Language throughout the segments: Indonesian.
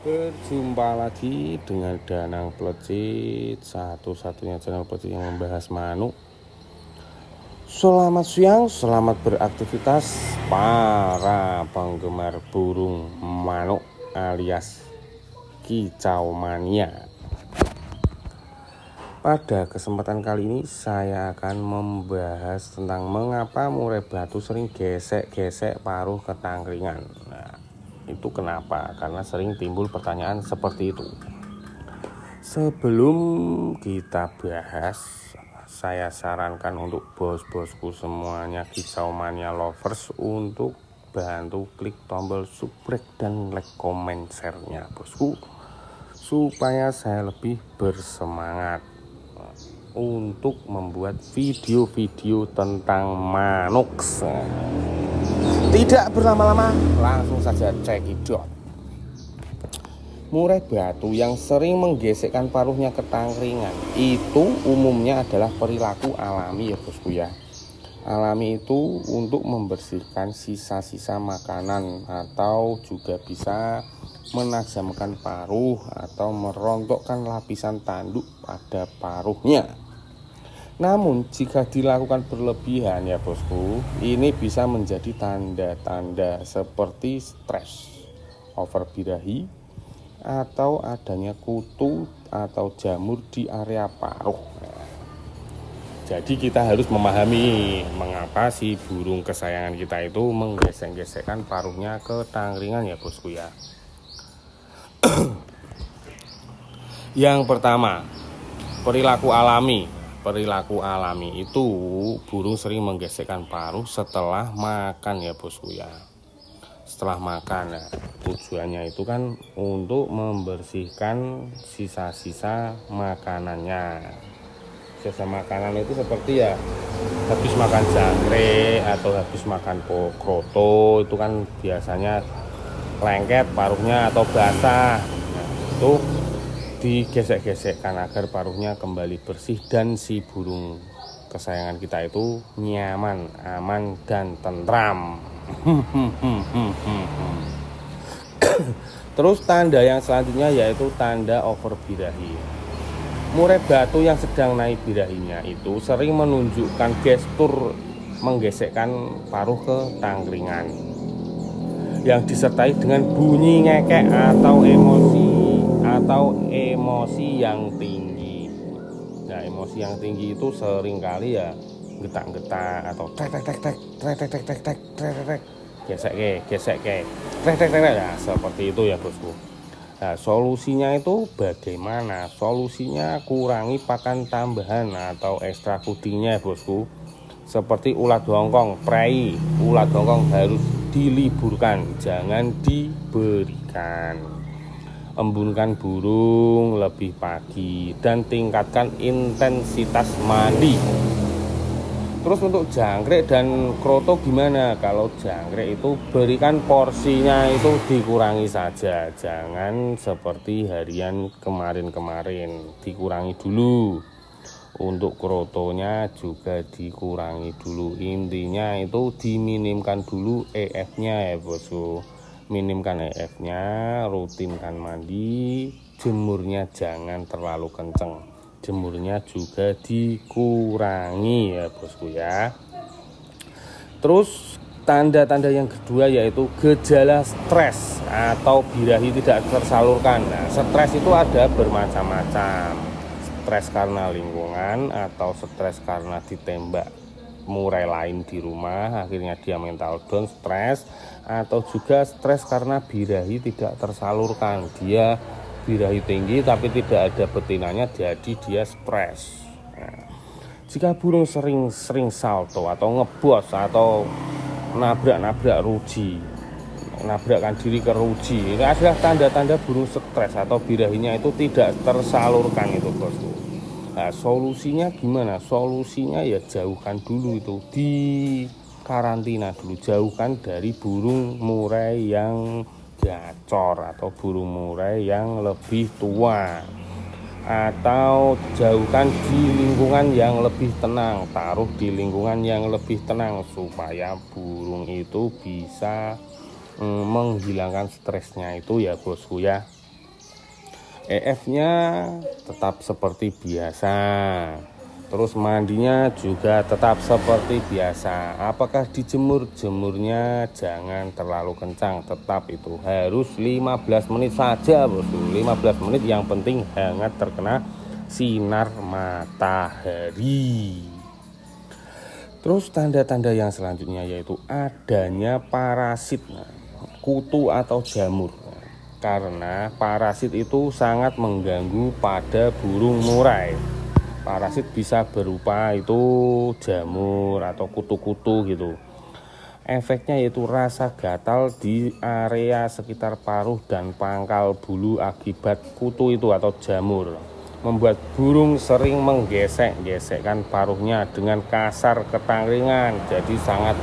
Berjumpa lagi dengan Danang Plecit, satu-satunya channel plecit yang membahas manuk. Selamat siang, selamat beraktivitas para penggemar burung manuk alias kicau mania. Pada kesempatan kali ini saya akan membahas tentang mengapa murai batu sering gesek-gesek paruh ketangkringan. Nah, itu kenapa? Karena sering timbul pertanyaan seperti itu. Sebelum kita bahas, saya sarankan untuk bos-bosku semuanya kicau mania lovers untuk bantu klik tombol subscribe dan like, comment, share-nya bosku, supaya saya lebih bersemangat untuk membuat video-video tentang manuk. Tidak berlama-lama, langsung saja cekidot. Murai batu yang sering menggesekkan paruhnya ke tangkringan itu umumnya adalah perilaku alami ya bosku ya. Alami itu untuk membersihkan sisa-sisa makanan atau juga bisa menajamkan paruh atau merontokkan lapisan tanduk pada paruhnya. Namun jika dilakukan berlebihan ya bosku, ini bisa menjadi tanda-tanda seperti stres, overbirahi, atau adanya kutu atau jamur di area paruh. Jadi kita harus memahami mengapa si burung kesayangan kita itu menggesek-gesekkan paruhnya ke tangkringan ya bosku ya. Yang pertama, perilaku alami. Perilaku alami itu burung sering menggesekkan paruh setelah makan ya bosku ya. Setelah makan, nah, tujuannya itu kan untuk membersihkan sisa-sisa makanannya. Sisa makanan itu seperti ya habis makan jangkrik atau habis makan kroto, itu kan biasanya lengket paruhnya atau basah. Nah, itu digesek-gesekkan agar paruhnya kembali bersih dan si burung kesayangan kita itu nyaman, aman, dan tentram. Terus tanda yang selanjutnya yaitu tanda overbirahi. Murai batu yang sedang naik birahinya itu sering menunjukkan gestur menggesekkan paruh ke tangkringan yang disertai dengan bunyi ngekek atau emosi yang tinggi. Nah, emosi yang tinggi itu seringkali ya getak-getak atau tek gesek ke ya seperti itu ya bosku. Nah, solusinya itu bagaimana? Solusinya kurangi pakan tambahan atau ekstra foodingnya bosku. Seperti ulat hongkong, prei, ulat hongkong harus diliburkan, jangan diberikan. Embunkan burung lebih pagi dan tingkatkan intensitas mandi. Terus untuk jangkrik dan kroto gimana? Kalau jangkrik itu berikan porsinya itu dikurangi saja, jangan seperti harian kemarin-kemarin, dikurangi dulu. Untuk krotonya juga dikurangi dulu, intinya itu diminimkan dulu EF-nya ya bosku. Minimkan EF-nya, rutinkan mandi, jemurnya jangan terlalu kenceng, jemurnya juga dikurangi ya bosku ya. Terus tanda-tanda yang kedua yaitu gejala stres atau birahi tidak tersalurkan. Nah, stres itu ada bermacam-macam. Stres karena lingkungan atau stres karena ditembak murai lain di rumah, akhirnya dia mental down, stres, atau juga stres karena birahi tidak tersalurkan. Dia birahi tinggi tapi tidak ada betinanya, jadi dia stres. Nah, jika burung sering salto atau ngebos atau nabrak ruji, nabrakkan diri ke ruji, ini adalah tanda-tanda burung stres atau birahinya itu tidak tersalurkan itu bosku. Nah, solusinya gimana? Solusinya ya jauhkan dulu itu, di karantina dulu, jauhkan dari burung murai yang gacor atau burung murai yang lebih tua, atau jauhkan di lingkungan yang lebih tenang, taruh di lingkungan yang lebih tenang supaya burung itu bisa menghilangkan stresnya itu ya bosku ya. EF-nya tetap seperti biasa. Terus mandinya juga tetap seperti biasa. Apakah dijemur? Jemurnya jangan terlalu kencang, tetap itu harus 15 menit saja, Bosku. 15 menit, yang penting hangat terkena sinar matahari. Terus tanda-tanda yang selanjutnya yaitu adanya parasit, kutu atau jamur. Karena parasit itu sangat mengganggu pada burung murai. Parasit bisa berupa itu jamur atau kutu-kutu gitu. Efeknya yaitu rasa gatal di area sekitar paruh dan pangkal bulu akibat kutu itu atau jamur. Membuat burung sering menggesek-gesekkan paruhnya dengan kasar ketangkringan. Jadi sangat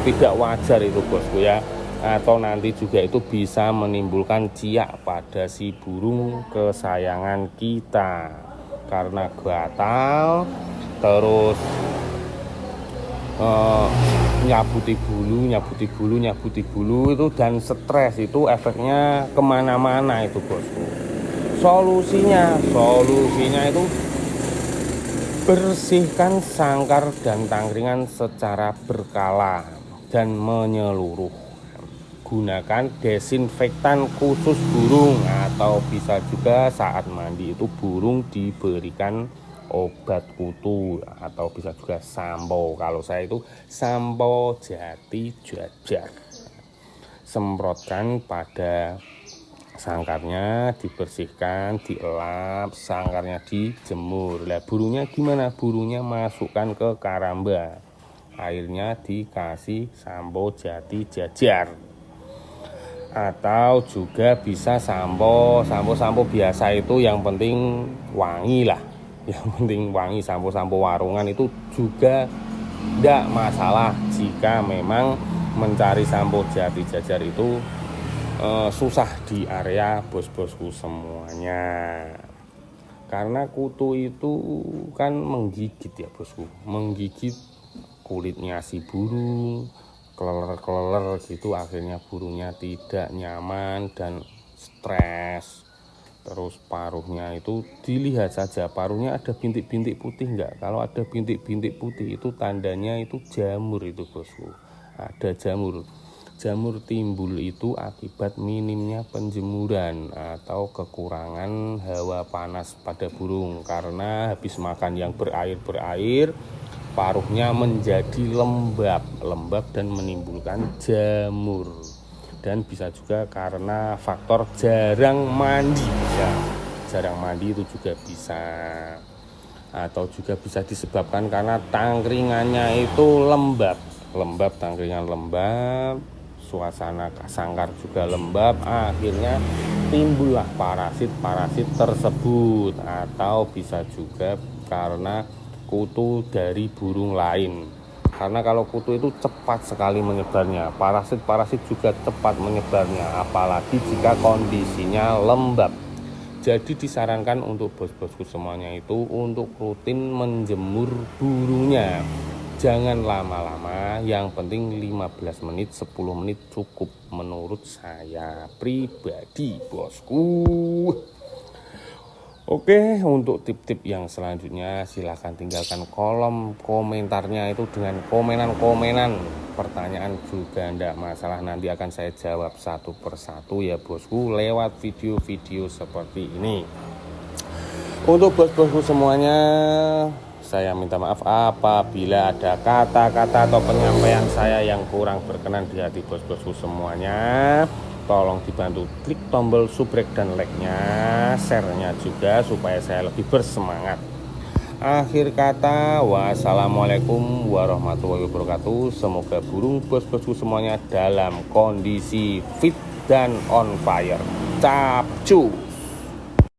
tidak wajar itu, Bosku ya. Atau nanti juga itu bisa menimbulkan ciak pada si burung kesayangan kita. Karena gatal, terus nyabuti bulu itu, dan stres itu efeknya kemana-mana itu, Bosku. Solusinya itu bersihkan sangkar dan tangkringan secara berkala dan menyeluruh. Gunakan desinfektan khusus burung, atau bisa juga saat mandi itu burung diberikan obat kutu atau bisa juga sampo. Kalau saya itu sampo jati jajar. Semprotkan pada sangkarnya, dibersihkan, dielap, sangkarnya dijemur. Lah burungnya gimana? Burungnya masukkan ke karamba. Airnya dikasih sampo jati jajar. Atau juga bisa sampo biasa itu, yang penting wangi lah. Yang penting wangi. Sampo warungan itu juga tidak masalah jika memang mencari sampo jati jajar itu susah di area bos-bosku semuanya. Karena kutu itu kan menggigit ya, Bosku. Menggigit kulitnya si burung, keleler gitu, akhirnya burungnya tidak nyaman dan stres. Terus paruhnya itu dilihat saja, paruhnya ada bintik-bintik putih enggak? Kalau ada bintik-bintik putih itu tandanya itu jamur itu, Bosku. Ada jamur timbul itu akibat minimnya penjemuran atau kekurangan hawa panas pada burung. Karena habis makan yang berair paruhnya menjadi lembab dan menimbulkan jamur. Dan bisa juga karena faktor jarang mandi ya. Jarang mandi itu juga bisa. Atau juga bisa disebabkan karena tangkringannya itu lembab, tangkringan lembab, suasana sangkar juga lembab, akhirnya timbullah parasit tersebut. Atau bisa juga karena kutu dari burung lain. Karena kalau kutu itu cepat sekali menyebarnya, parasit juga cepat menyebarnya, apalagi jika kondisinya lembab. Jadi disarankan untuk bos-bosku semuanya itu untuk rutin menjemur burungnya. Jangan lama-lama, yang penting 15 menit, 10 menit cukup menurut saya pribadi, Bosku. Oke, untuk tip-tip yang selanjutnya silahkan tinggalkan kolom komentarnya itu dengan komenan pertanyaan juga enggak masalah, nanti akan saya jawab satu persatu ya, Bosku, lewat video-video seperti ini. Untuk bos-bosku semuanya, saya minta maaf apabila ada kata-kata atau penyampaian saya yang kurang berkenan di hati bos-bosku semuanya. Tolong dibantu klik tombol subrek dan like-nya, share-nya juga supaya saya lebih bersemangat. Akhir kata, wassalamualaikum warahmatullahi wabarakatuh. Semoga burung bos-bosku semuanya dalam kondisi fit dan on fire. Capcu.